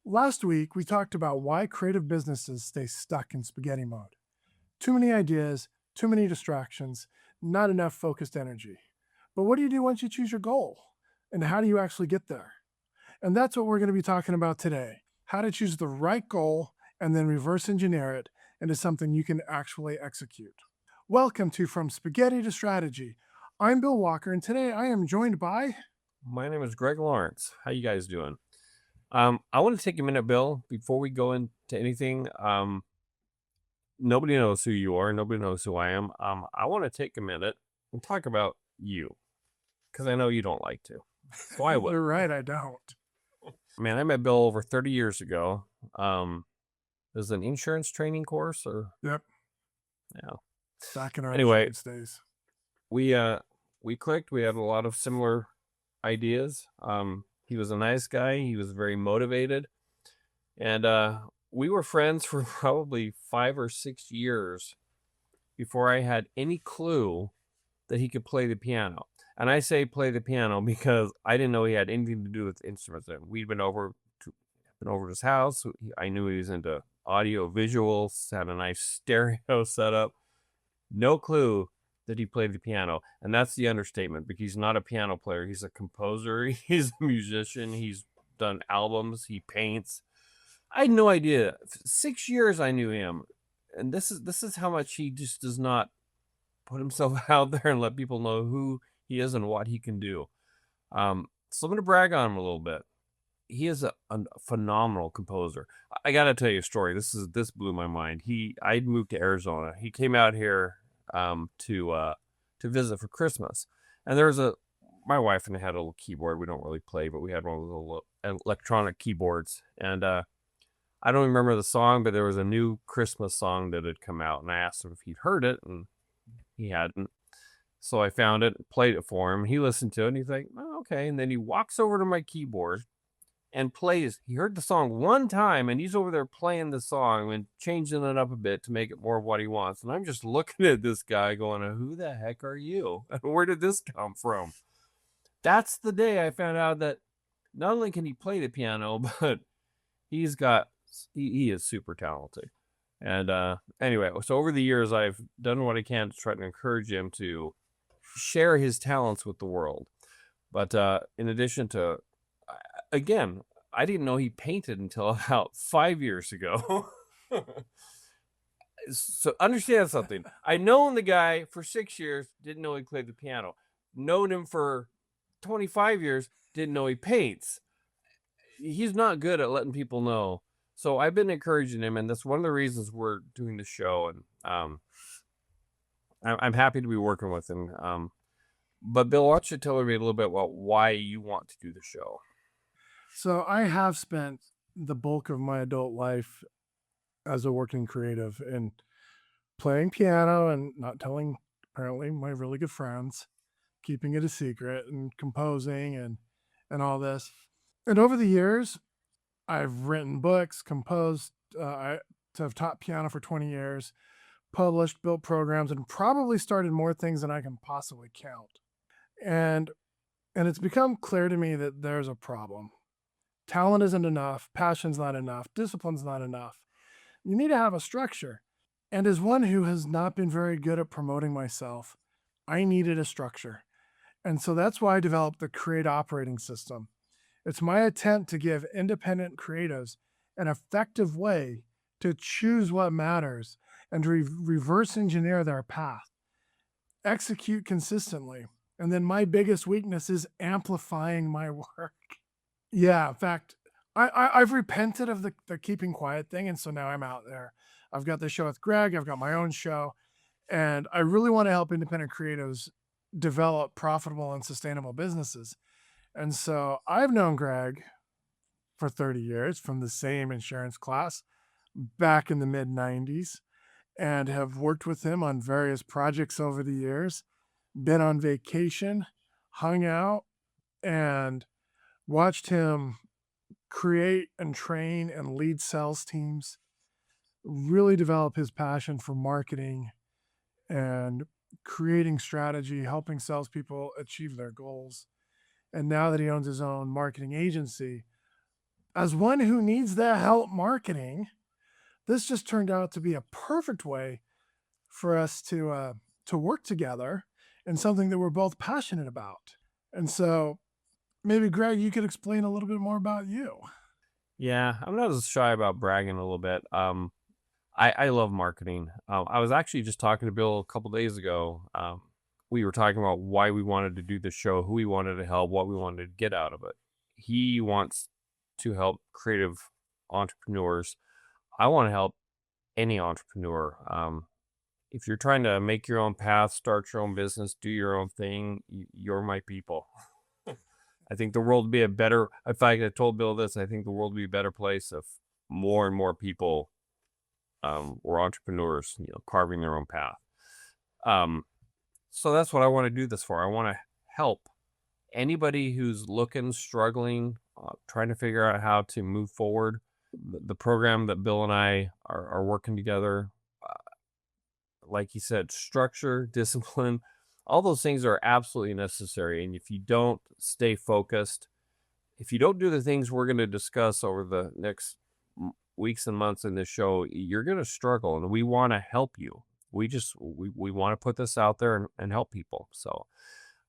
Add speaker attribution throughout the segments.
Speaker 1: Last week, we talked about why creative businesses stay stuck in spaghetti mode. Too many ideas, too many distractions, not enough focused energy. But what do you do once you choose your goal? And how do you actually get there? And that's what we're going to be talking about today, how to choose the right goal and then reverse engineer it into something you can actually execute. Welcome to From Spaghetti to Strategy. I'm Bill Walker, and today I am joined by.
Speaker 2: My name is Greg Lawrence. How you guys doing? I want to take a minute, Bill, before we go into anything. Nobody knows who you are. Nobody knows who I am. I want to take a minute and talk about you because I know you don't like to. So I will.
Speaker 1: You're right, I don't.
Speaker 2: Man, I met Bill over 30 years ago. It was an insurance training course, or
Speaker 1: Yep,
Speaker 2: yeah.
Speaker 1: back in our
Speaker 2: Anyway,
Speaker 1: insurance days.
Speaker 2: we clicked. We had a lot of similar ideas. He was a nice guy. He was very motivated. And we were friends for probably 5 or 6 years before I had any clue that he could play the piano. And I say play the piano because I didn't know he had anything to do with instruments. And we'd been over to his house. I knew he was into audio visuals, had a nice stereo setup. No clue that he played the piano. And that's the understatement because he's not a piano player. He's a composer. He's a musician. He's done albums. He paints. I had no idea. 6 years I knew him, and this is how much he just does not put himself out there and let people know who he is and what he can do. So I'm going to brag on him a little bit. He is a phenomenal composer. I got to tell you a story. This blew my mind. I'd moved to Arizona. He came out here to visit for Christmas, and there was my wife and I had a little keyboard. We don't really play, but we had one of those little electronic keyboards, and I don't remember the song, but there was a new Christmas song that had come out, and I asked him if he'd heard it, and he hadn't. So I found it, played it for him. He listened to it, and he's like, oh, okay. And then he walks over to my keyboard and plays. He heard the song one time, and he's over there playing the song and changing it up a bit to make it more of what he wants. And I'm just looking at this guy going, who the heck are you? Where did this come from? That's the day I found out that not only can he play the piano, but he's got he is super talented. And anyway, so over the years, I've done what I can to try to encourage him to share his talents with the world. But in addition to, again, I didn't know he painted until about 5 years ago. So understand something. I known the guy for 6 years, didn't know he played the piano. Known him for 25 years, didn't know he paints. He's not good at letting people know. So I've been encouraging him, and that's one of the reasons we're doing the show. And I'm happy to be working with him. But Bill, why don't you tell everybody a little bit about why you want to do the show?
Speaker 1: So I have spent the bulk of my adult life as a working creative in playing piano and not telling apparently my really good friends, keeping it a secret and composing and all this. And over the years, I've written books, composed, I've taught piano for 20 years, published, built programs, and probably started more things than I can possibly count. And and it's become clear to me that there's a problem. Talent isn't enough, passion's not enough, discipline's not enough. You need to have a structure. And as one who has not been very good at promoting myself, I needed a structure. And so that's why I developed the Create operating system. It's my attempt to give independent creatives an effective way to choose what matters and to reverse engineer their path, execute consistently. And then my biggest weakness is amplifying my work. Yeah, in fact, I've repented of the keeping quiet thing, and so now I'm out there. I've got the show with Greg. I've got my own show, and I really want to help independent creatives develop profitable and sustainable businesses. And so I've known Greg for 30 years from the same insurance class back in the mid 90s and have worked with him on various projects over the years, been on vacation, hung out, and watched him create and train and lead sales teams, really develop his passion for marketing and creating strategy, helping salespeople achieve their goals. And now that he owns his own marketing agency, As one who needs the help marketing, this just turned out to be a perfect way for us to work together in something that we're both passionate about. And so maybe Greg, you could explain a little bit more about you.
Speaker 2: Yeah, I'm not as shy about bragging a little bit. I love marketing. I was actually just talking to Bill a couple days ago. We were talking about why we wanted to do the show, who we wanted to help, what we wanted to get out of it. He wants to help creative entrepreneurs. I want to help any entrepreneur. If you're trying to make your own path, start your own business, do your own thing, you're my people. I think the world would be a better, in fact, I told Bill this, I think the world would be a better place if more and more people were entrepreneurs, carving their own path. So that's what I want to do this for. I want to help anybody who's looking, struggling, trying to figure out how to move forward. The program that Bill and I are working together, like you said, structure, discipline, all those things are absolutely necessary. And if you don't stay focused, if you don't do the things we're going to discuss over the next weeks and months in this show, you're going to struggle. And we want to help you. We want to put this out there and help people. So,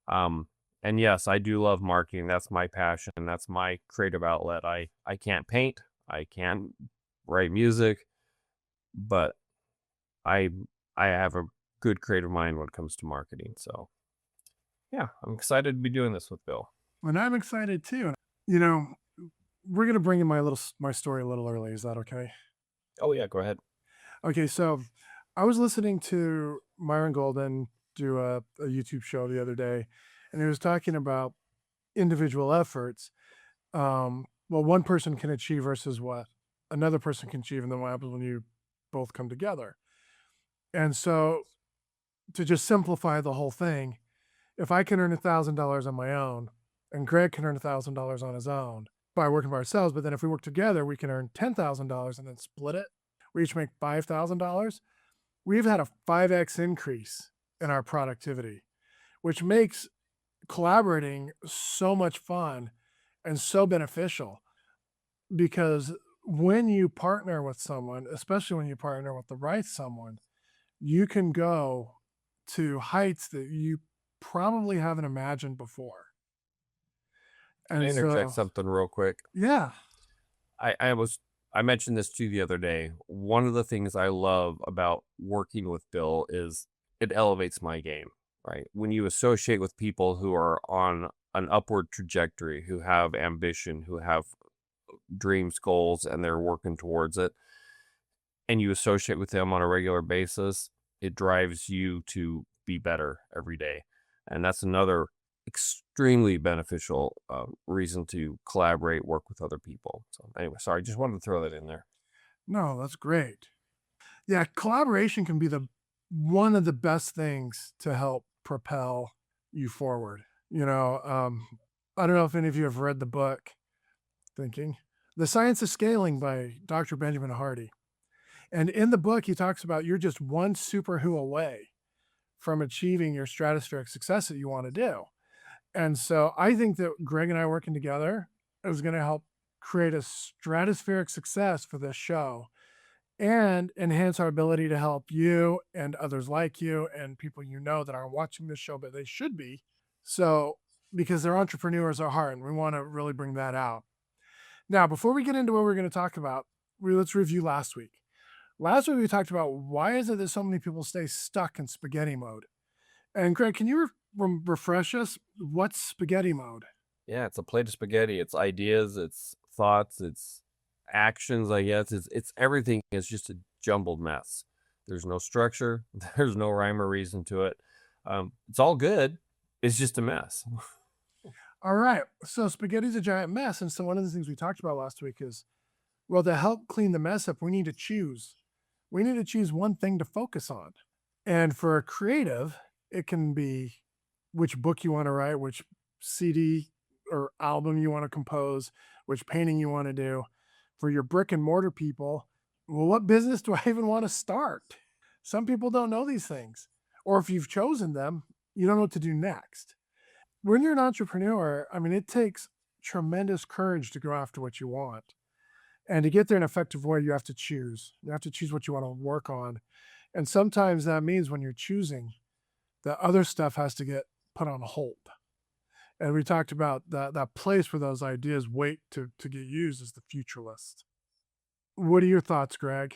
Speaker 2: and yes, I do love marketing. That's my passion. That's my creative outlet. I can't paint. I can't write music, but I have a good creative mind when it comes to marketing. So yeah, I'm excited to be doing this with Bill.
Speaker 1: And I'm excited too. You know, we're gonna bring in my story a little early. Is that okay?
Speaker 2: Oh yeah, go ahead.
Speaker 1: Okay, so I was listening to Myron Golden do a YouTube show the other day, and he was talking about individual efforts. What one person can achieve versus what another person can achieve, and then what happens when you both come together. And so, to just simplify the whole thing, if I can earn $1,000 on my own, and Greg can earn $1,000 on his own by working for ourselves, but then if we work together, we can earn $10,000 and then split it. We each make $5,000. We've had a 5x increase in our productivity, which makes collaborating so much fun and so beneficial, because when you partner with someone, especially when you partner with the right someone, you can go to heights that you probably haven't imagined before.
Speaker 2: Can I
Speaker 1: And
Speaker 2: interject
Speaker 1: so,
Speaker 2: something real quick?
Speaker 1: yeah,
Speaker 2: I mentioned this to you the other day. One of the things I love about working with Bill is it elevates my game, right? When you associate with people who are on an upward trajectory, who have ambition, who have dreams, goals, and they're working towards it, and you associate with them on a regular basis, it drives you to be better every day. And that's another extremely beneficial reason to collaborate, work with other people. So anyway, sorry, just wanted to throw that in there.
Speaker 1: no, that's great. Yeah, collaboration can be the one of the best things to help propel you forward. I don't know if any of you have read the book Thinking The Science of Scaling by Dr. Benjamin Hardy. And in the book, he talks about you're just one super who away from achieving your stratospheric success that you want to do. And so I think that Greg and I working together is going to help create a stratospheric success for this show and enhance our ability to help you and others like you and people that aren't watching this show, but they should be. So, because their entrepreneurs are hard, and we want to really bring that out. Now, before we get into what we're going to talk about, let's review last week. Last week we talked about why is it that so many people stay stuck in spaghetti mode. And Greg, can you refresh us? What's spaghetti mode?
Speaker 2: Yeah, it's a plate of spaghetti. It's ideas, it's thoughts, it's actions, I guess. It's everything. It's just a jumbled mess. There's no structure. There's no rhyme or reason to it. It's all good. It's just a mess.
Speaker 1: All right. So spaghetti's a giant mess. And so one of the things we talked about last week is, well, to help clean the mess up, we need to choose. We need to choose one thing to focus on. And for a creative, it can be which book you want to write, which CD or album you want to compose, which painting you want to do. For your brick and mortar people, well, what business do I even want to start? Some people don't know these things. Or if you've chosen them, you don't know what to do next. When you're an entrepreneur, I mean, it takes tremendous courage to go after what you want. And to get there in an effective way, you have to choose. You have to choose what you want to work on. And sometimes that means when you're choosing, the other stuff has to get put on hold. And we talked about that place where those ideas wait to get used is the future list. What are your thoughts, Greg?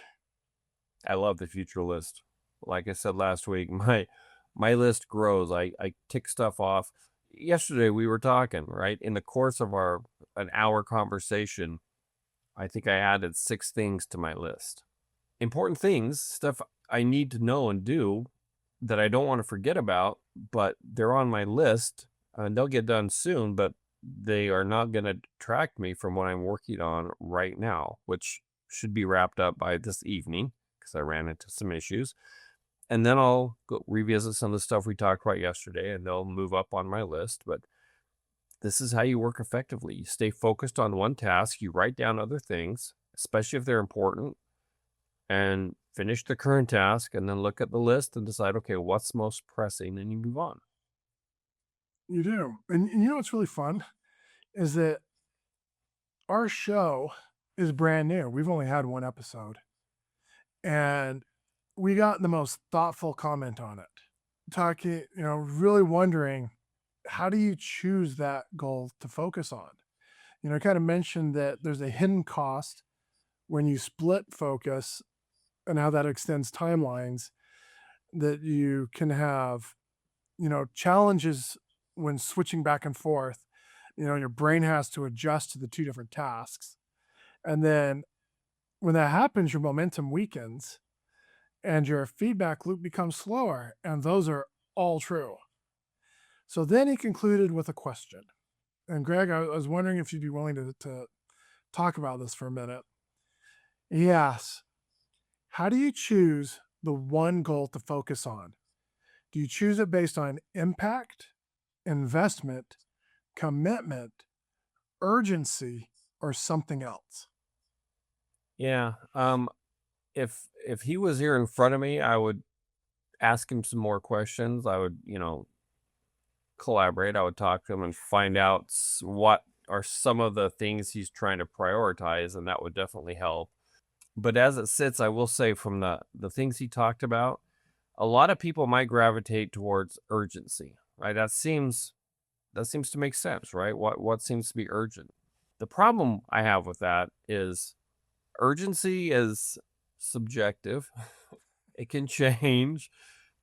Speaker 2: I love the future list. Like I said last week, my list grows. I tick stuff off. Yesterday we were talking, right? In the course of an hour conversation, I think I added 6 things to my list. Important things, stuff I need to know and do that I don't want to forget about, but they're on my list and they'll get done soon, but they are not going to detract me from what I'm working on right now, which should be wrapped up by this evening because I ran into some issues. And then I'll go revisit some of the stuff we talked about yesterday and they'll move up on my list. But this is how you work effectively. You stay focused on one task, you write down other things, especially if they're important, and finish the current task, and then look at the list and decide, okay, what's most pressing, and you move on.
Speaker 1: You do. And you know what's really fun is that our show is brand new. We've only had one episode. And we got the most thoughtful comment on it. Talking, really wondering, how do you choose that goal to focus on? I kind of mentioned that there's a hidden cost when you split focus and how that extends timelines, that you can have, challenges when switching back and forth. Your brain has to adjust to the two different tasks. And then when that happens, your momentum weakens and your feedback loop becomes slower. And those are all true. So then he concluded with a question. And Greg, I was wondering if you'd be willing to talk about this for a minute. He asks, how do you choose the one goal to focus on? Do you choose it based on impact, investment, commitment, urgency, or something else?
Speaker 2: Yeah. If he was here in front of me, I would ask him some more questions. I would, collaborate. I would talk to him and find out what are some of the things he's trying to prioritize, and that would definitely help. But as it sits, I will say from the things he talked about, a lot of people might gravitate towards urgency, right? That seems to make sense, right? What seems to be urgent? The problem I have with that is urgency is subjective. It can change.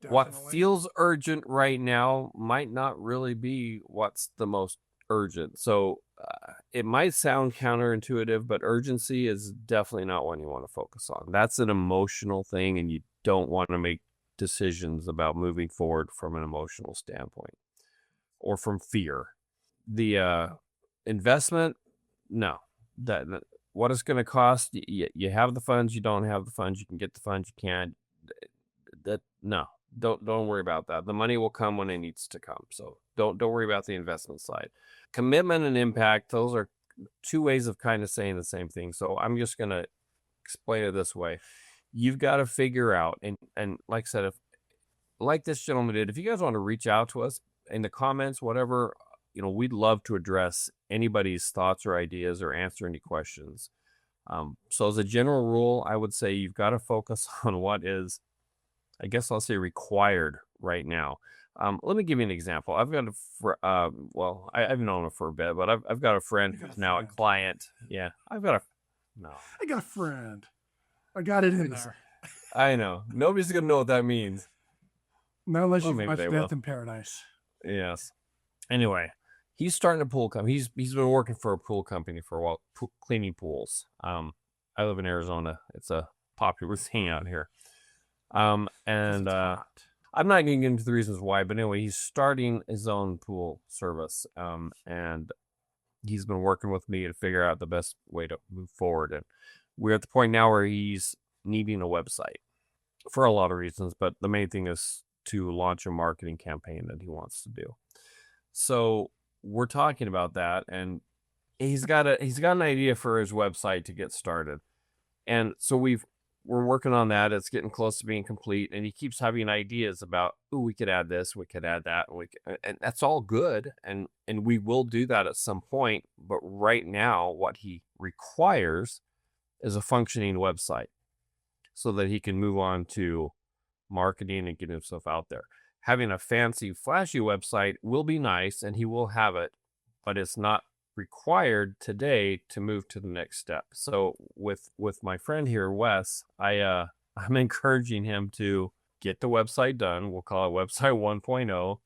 Speaker 2: What
Speaker 1: Definitely.
Speaker 2: feels urgent right now might not really be what's the most urgent. So it might sound counterintuitive, but urgency is definitely not one you want to focus on. That's an emotional thing, and you don't want to make decisions about moving forward from an emotional standpoint or from fear. The investment, no. That what it's going to cost, you have the funds, you don't have the funds, you can get the funds, you can't. No. Don't worry about that. The money will come when it needs to come. So don't worry about the investment side. Commitment and impact, those are 2 ways of kind of saying the same thing. So I'm just going to explain it this way. You've got to figure out, and like I said, if like this gentleman did, if you guys want to reach out to us in the comments, whatever, we'd love to address anybody's thoughts or ideas or answer any questions. So as a general rule, I would say you've got to focus on what is, I guess I'll say, required right now. Let me give you an example. I've got I've known him for a bit, but I've got a friend who's now a client. Yeah,
Speaker 1: I got a friend. I got it in there.
Speaker 2: I know. Nobody's going to know what that means.
Speaker 1: Not unless you've watched Death in Paradise.
Speaker 2: Yes. Anyway, he's starting a pool company. He's been working for a pool company for a while, cleaning pools. I live in Arizona. It's a popular thing out here. And I'm not going to get into the reasons why, but anyway, he's starting his own pool service. And he's been working with me to figure out the best way to move forward. And we're at the point now where he's needing a website for a lot of reasons, but the main thing is to launch a marketing campaign that he wants to do. So we're talking about that, and he's got an idea for his website to get started. And so we've we're working on that. It's getting close to being complete, and he keeps having ideas about, oh, we could add this, we could add that, and that's all good, and we will do that at some point. But right now, what he requires is a functioning website so that he can move on to marketing and getting himself out there. Having a fancy, flashy website will be nice, and he will have it, but it's not required today to move to the next step. So with my friend here, Wes, I'm encouraging him to get the website done. We'll call it website 1.0.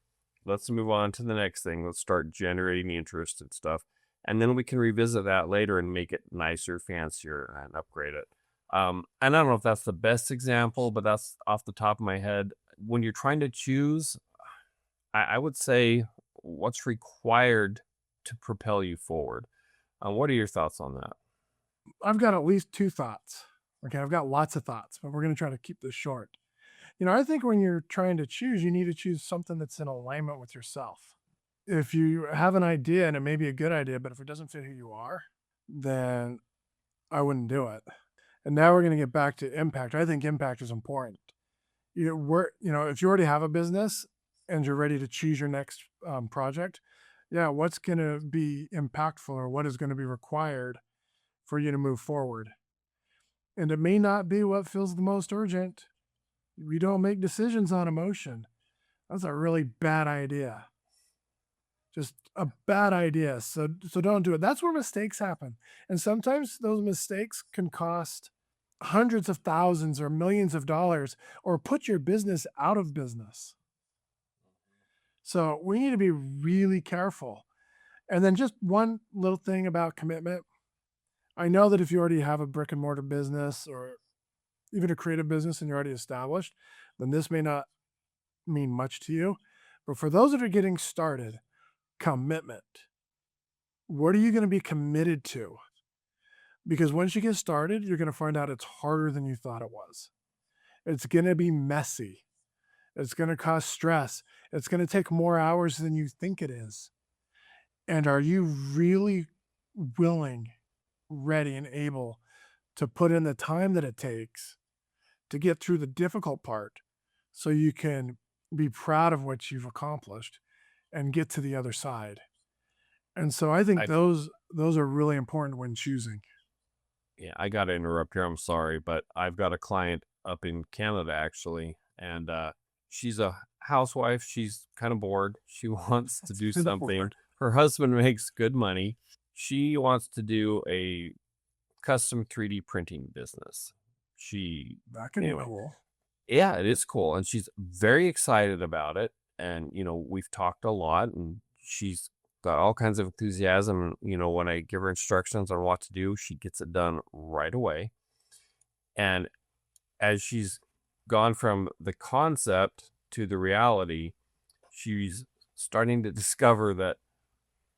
Speaker 2: Let's move on to the next thing. Let's start generating interest and stuff. And then we can revisit that later and make it nicer, fancier, and upgrade it. And I don't know if that's the best example, but that's off the top of my head. When you're trying to choose, I would say what's required to propel you forward. What are your thoughts on that?
Speaker 1: I've got at least 2 thoughts. Okay, I've got lots of thoughts, but we're going to try to keep this short. I think when you're trying to choose, you need to choose something that's in alignment with yourself. If you have an idea and it may be a good idea, but if it doesn't fit who you are, then I wouldn't do it. And now we're going to get back to impact. I think impact is important. If you already have a business and you're ready to choose your next project, what's going to be impactful or what is going to be required for you to move forward? And it may not be what feels the most urgent. We don't make decisions on emotion. That's a really bad idea. Just a bad idea. So don't do it. That's where mistakes happen. And sometimes those mistakes can cost hundreds of thousands or millions of dollars or put your business out of business. So we need to be really careful. And then just one little thing about commitment. I know that if you already have a brick and mortar business or even a creative business and you're already established, then this may not mean much to you. But for those that are getting started, commitment. What are you going to be committed to? Because once you get started, you're going to find out it's harder than you thought it was. It's going to be messy. It's going to cause stress. It's going to take more hours than you think it is. And are you really willing, ready, and able to put in the time that it takes to get through the difficult part so you can be proud of what you've accomplished and get to the other side? And so I think those are really important when choosing.
Speaker 2: Yeah, I got to interrupt here. I'm sorry, but I've got a client up in Canada actually, and she's a housewife. She's kind of bored. She wants to do something. Her husband makes good money. She wants to do a custom 3D printing business.
Speaker 1: That could be cool.
Speaker 2: Yeah, it is cool, and she's very excited about it. And we've talked a lot, and she's got all kinds of enthusiasm. When I give her instructions on what to do, she gets it done right away. And as she's gone from the concept to the reality, she's starting to discover that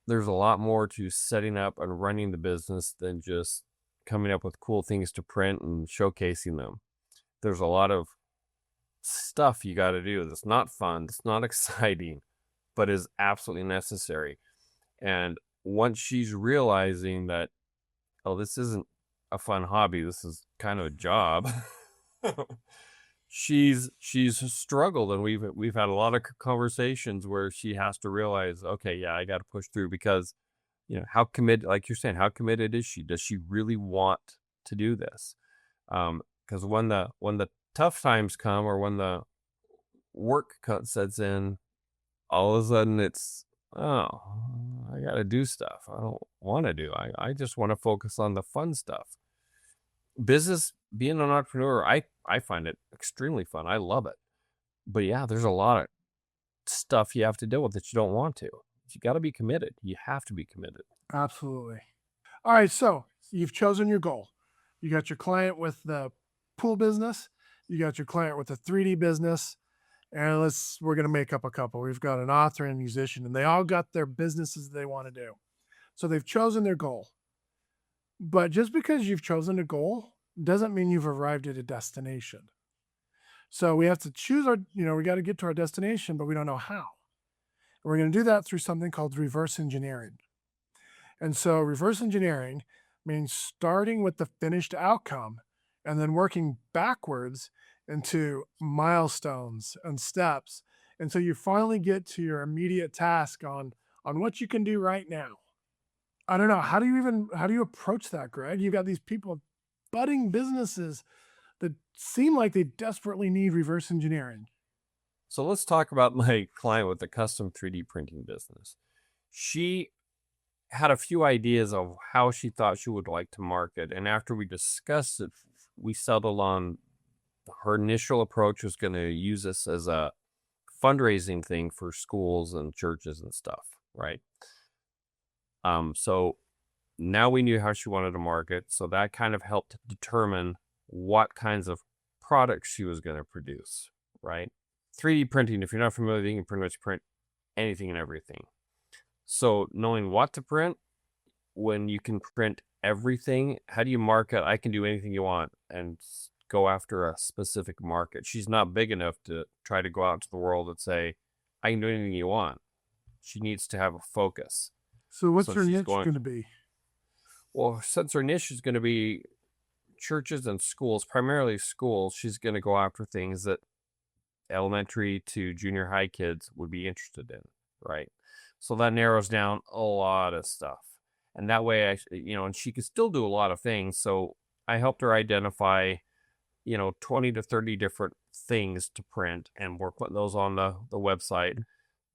Speaker 2: there's a lot more to setting up and running the business than just coming up with cool things to print and showcasing them. There's a lot of stuff you got to do that's not fun, that's not exciting, but is absolutely necessary. And once she's realizing that, oh, this isn't a fun hobby, this is kind of a job, she's struggled, and we've had a lot of conversations where she has to realize, okay, yeah, I got to push through, because how committed, like you're saying, how committed is she? Does she really want to do this? Because when the tough times come, or when the work cut sets in, all of a sudden it's, oh, I got to do stuff I don't want to do. I just want to focus on the fun stuff. Business, being an entrepreneur, I find it extremely fun. I love it. But yeah, there's a lot of stuff you have to deal with that you don't want to. You got to be committed. You have to be committed.
Speaker 1: Absolutely. All right, so you've chosen your goal. You got your client with the pool business. You got your client with the 3D business. And we're going to make up a couple. We've got an author and a musician, and they all got their businesses they want to do. So they've chosen their goal. But just because you've chosen a goal doesn't mean you've arrived at a destination. So we have to choose we got to get to our destination, but we don't know how. And we're going to do that through something called reverse engineering. And so reverse engineering means starting with the finished outcome and then working backwards into milestones and steps until you finally get to your immediate task on what you can do right now. I don't know. How do you approach that, Greg? You've got these people budding businesses that seem like they desperately need reverse engineering.
Speaker 2: So let's talk about my client with the custom 3D printing business. She had a few ideas of how she thought she would like to market. And after we discussed it, we settled on her initial approach was going to use this as a fundraising thing for schools and churches and stuff, right? So now we knew how she wanted to market. So that kind of helped determine what kinds of products she was going to produce, right? 3D printing, if you're not familiar, you can pretty much print anything and everything. So knowing what to print, when you can print everything, how do you market? I can do anything you want and go after a specific market. She's not big enough to try to go out into the world and say, I can do anything you want. She needs to have a focus.
Speaker 1: So what's
Speaker 2: So
Speaker 1: her
Speaker 2: she's
Speaker 1: niche
Speaker 2: going,
Speaker 1: going to be?
Speaker 2: well, since her niche is going to be churches and schools, primarily schools, she's going to go after things that elementary to junior high kids would be interested in, right? So that narrows down a lot of stuff. And that way, and she could still do a lot of things. So I helped her identify, 20 to 30 different things to print, and we're putting those on the website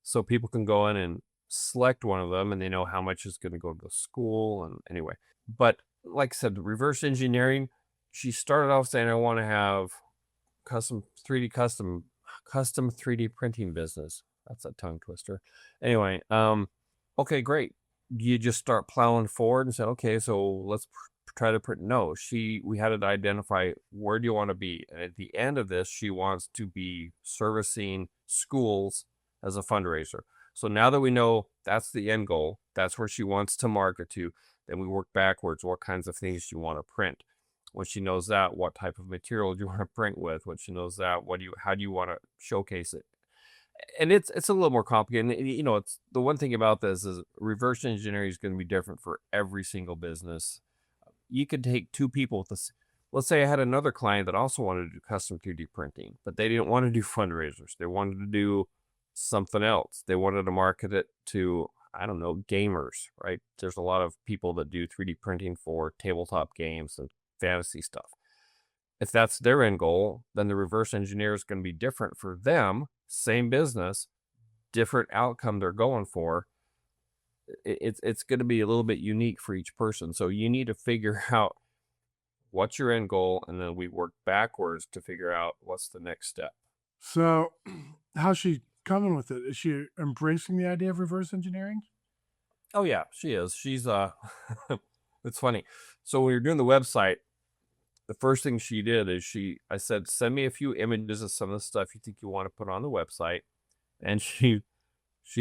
Speaker 2: so people can go in and select one of them and they know how much is going to go to the school. And anyway, but like I said, the reverse engineering, she started off saying, I want to have custom 3D printing business. That's a tongue twister. Anyway, okay, great. You just start plowing forward and say, okay, so let's try to print. No, we had to identify where do you want to be. And at the end of this, she wants to be servicing schools as a fundraiser. So now that we know that's the end goal, that's where she wants to market to, then we work backwards. What kinds of things do you want to print? When she knows that, what type of material do you want to print with? When she knows that, how do you want to showcase it? And it's a little more complicated. And, it's the one thing about this is reverse engineering is going to be different for every single business. You could take two people with this. Let's say I had another client that also wanted to do custom 3D printing, but they didn't want to do fundraisers. They wanted to do something else. They wanted to market it to, I don't know, gamers, right? There's a lot of people that do 3D printing for tabletop games and fantasy stuff. If that's their end goal, then the reverse engineer is going to be different for them. Same business, different outcome they're going for. It's going to be a little bit unique for each person. So you need to figure out what's your end goal, and then we work backwards to figure out what's the next step.
Speaker 1: So how's she coming with it? Is she embracing the idea of reverse engineering?
Speaker 2: Oh yeah, she is. She's it's funny. So when you're doing the website, the first thing she did is I said, send me a few images of some of the stuff you think you want to put on the website. And she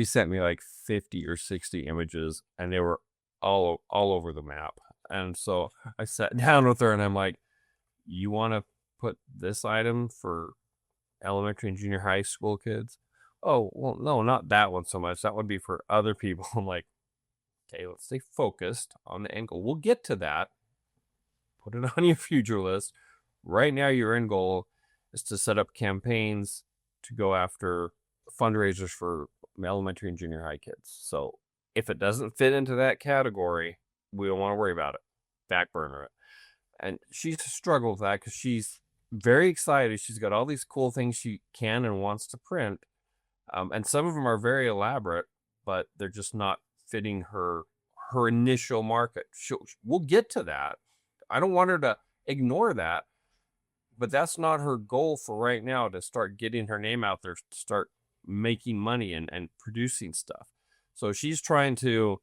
Speaker 2: sent me like 50 or 60 images, and they were all over the map. And so I sat down with her and I'm like, you want to put this item for elementary and junior high school kids? Oh, well, no, not that one so much. That would be for other people. I'm like, okay, let's stay focused on the end goal. We'll get to that. Put it on your future list. Right now, your end goal is to set up campaigns to go after fundraisers for elementary and junior high kids. So if it doesn't fit into that category, we don't want to worry about it. Back burner it. And she's struggled with that because she's very excited. She's got all these cool things she can and wants to print. And some of them are very elaborate, but they're just not fitting her initial market. We'll get to that. I don't want her to ignore that, but that's not her goal for right now, to start getting her name out there, to start making money and producing stuff. So she's trying to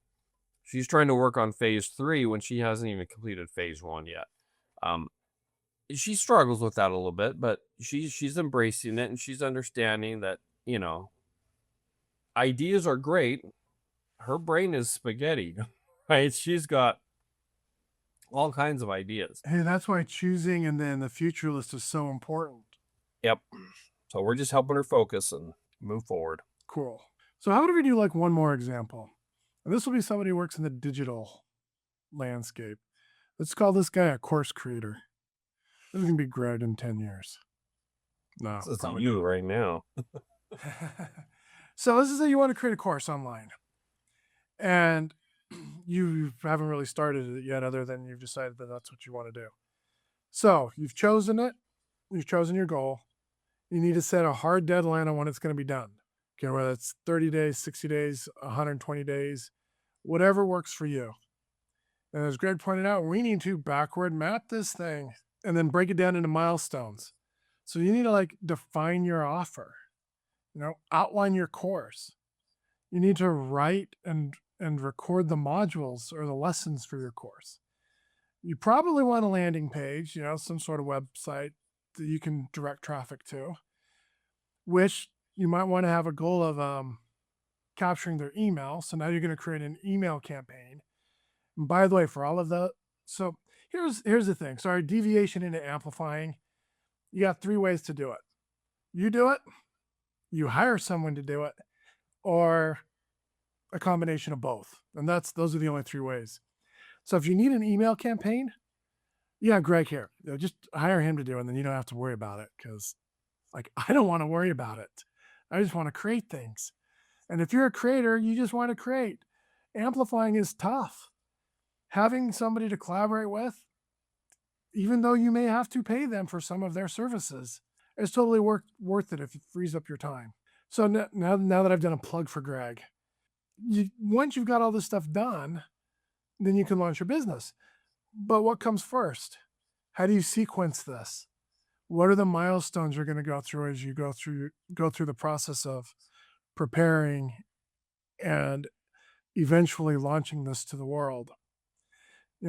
Speaker 2: work on phase 3 when she hasn't even completed phase 1 yet. She struggles with that a little bit, but she's embracing it, and she's understanding that, ideas are great. Her brain is spaghetti, right? She's got all kinds of ideas.
Speaker 1: Hey, that's why choosing and then the future list is so important.
Speaker 2: Yep. So we're just helping her focus and move forward.
Speaker 1: Cool. So how about if we do like one more example? And this will be somebody who works in the digital landscape. Let's call this guy a course creator. This is gonna be great in 10 years. No,
Speaker 2: This is
Speaker 1: probably
Speaker 2: you right now.
Speaker 1: not. So let's just say you want to create a course online, and you haven't really started it yet, other than you've decided that that's what you want to do. So you've chosen it. You've chosen your goal. You need to set a hard deadline on when it's going to be done. Okay, whether it's 30 days, 60 days, 120 days, whatever works for you. And as Greg pointed out, we need to backward map this thing and then break it down into milestones. So you need to like define your offer, outline your course. You need to write and record the modules or the lessons for your course. You probably want a landing page, some sort of website that you can direct traffic to, which you might want to have a goal of capturing their email. So now you're going to create an email campaign. And by the way, for all of the, so here's the thing. Sorry, deviation into amplifying. You got 3 ways to do it. You do it, you hire someone to do it, or a combination of both. And those are the only 3 ways. So if you need an email campaign, yeah, Greg here. Just hire him to do it, and then you don't have to worry about it, because I don't want to worry about it. I just want to create things. And if you're a creator, you just want to create. Amplifying is tough. Having somebody to collaborate with, even though you may have to pay them for some of their services, is totally worth it if it frees up your time. So now that I've done a plug for Greg, once you've got all this stuff done, then you can launch your business. But what comes first? How do you sequence this? What are the milestones you're going to go through as you go through the process of preparing and eventually launching this to the world?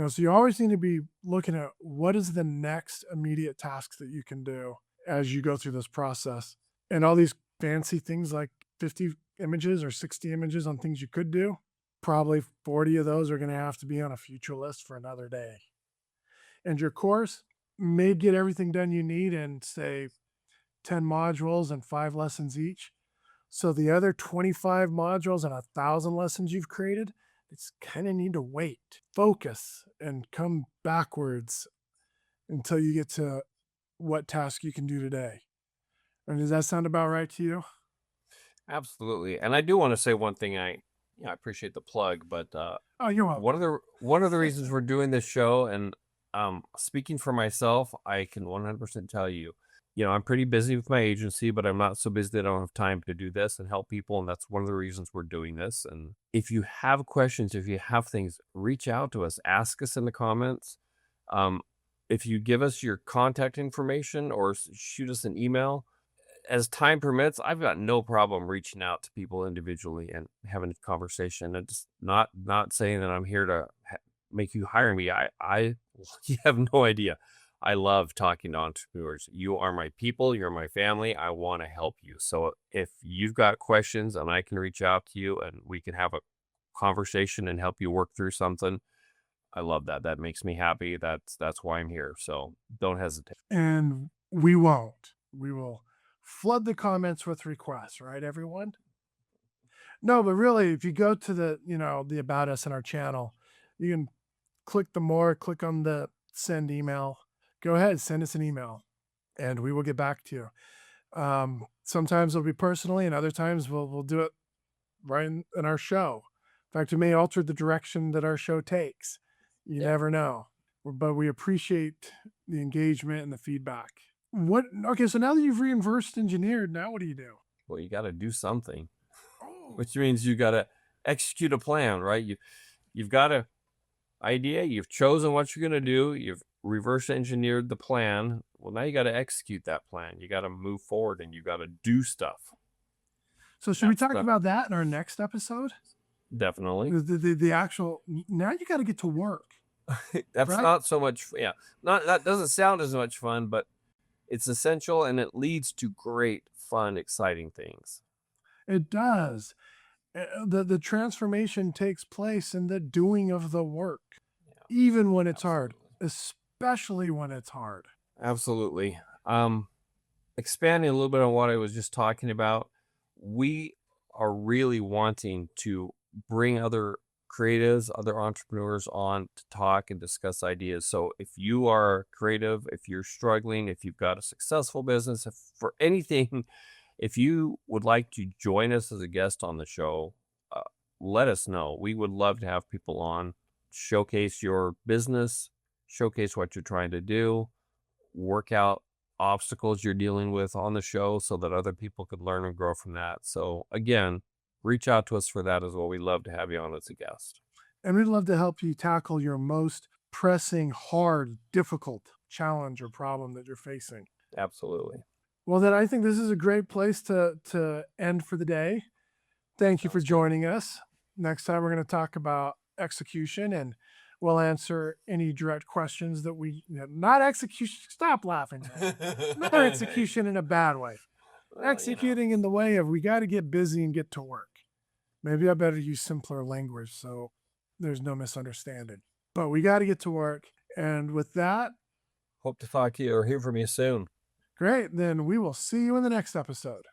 Speaker 1: So you always need to be looking at what is the next immediate task that you can do as you go through this process. And all these fancy things like 50 images or 60 images on things you could do, probably 40 of those are going to have to be on a future list for another day. And your course may get everything done you need in, say, 10 modules and 5 lessons each. So the other 25 modules and 1,000 lessons you've created, it's kind of need to wait, focus, and come backwards until you get to what task you can do today. And does that sound about right to you?
Speaker 2: Absolutely. And I do want to say one thing. I appreciate the plug, but
Speaker 1: Oh, you're welcome.
Speaker 2: one of the reasons we're doing this show, and speaking for myself, I can 100% tell you, I'm pretty busy with my agency, but I'm not so busy that I don't have time to do this and help people. And that's one of the reasons we're doing this. And if you have questions, if you have things, reach out to us, ask us in the comments. If you give us your contact information or shoot us an email, as time permits, I've got no problem reaching out to people individually and having a conversation. And just not saying that I'm here to make you hire me. You have no idea. I love talking to entrepreneurs. You are my people. You're my family. I want to help you. So if you've got questions and I can reach out to you and we can have a conversation and help you work through something, I love that. That makes me happy. That's why I'm here. So don't hesitate.
Speaker 1: And we won't. We will flood the comments with requests, right, everyone? No, but really, if you go to the About Us in our channel, you can click on the send email. Go ahead, send us an email, and we will get back to you. Sometimes it'll be personally, and other times we'll do it right in our show. In fact, it may alter the direction that our show takes. You never know. But we appreciate the engagement and the feedback. Okay, so now that you've reverse engineered, now what do you do?
Speaker 2: Well, you got to do something, which means you got to execute a plan, right? You've got an idea, you've chosen what you're going to do, you've reverse engineered the plan. Well, now you got to execute that plan. You got to move forward and you got to do stuff.
Speaker 1: So should we talk about that in our next episode?
Speaker 2: Definitely.
Speaker 1: The actual, now you got to get to work.
Speaker 2: That's right? Not so much. Yeah. That doesn't sound as much fun, but it's essential and it leads to great, fun, exciting things.
Speaker 1: It does. The transformation takes place in the doing of the work, even when it's hard, especially when it's hard.
Speaker 2: Absolutely. Expanding a little bit on what I was just talking about, we are really wanting to bring other creatives, other entrepreneurs on to talk and discuss ideas. So if you are creative, if you're struggling, if you've got a successful business, if for anything, if you would like to join us as a guest on the show, let us know. We would love to have people on, showcase your business, showcase what you're trying to do, work out obstacles you're dealing with on the show so that other people could learn and grow from that. So again, reach out to us for that as well. We'd love to have you on as a guest.
Speaker 1: And we'd love to help you tackle your most pressing, hard, difficult challenge or problem that you're facing.
Speaker 2: Absolutely.
Speaker 1: Well, then I think this is a great place to end for the day. Thank you for joining us. Next time, we're going to talk about execution, and we'll answer any direct questions that not execution. Stop laughing. Not execution in a bad way. Executing in the way of we got to get busy and get to work. Maybe I better use simpler language so there's no misunderstanding. But we got to get to work. And with that,
Speaker 2: hope to talk to you or hear from you soon.
Speaker 1: Great. Then we will see you in the next episode.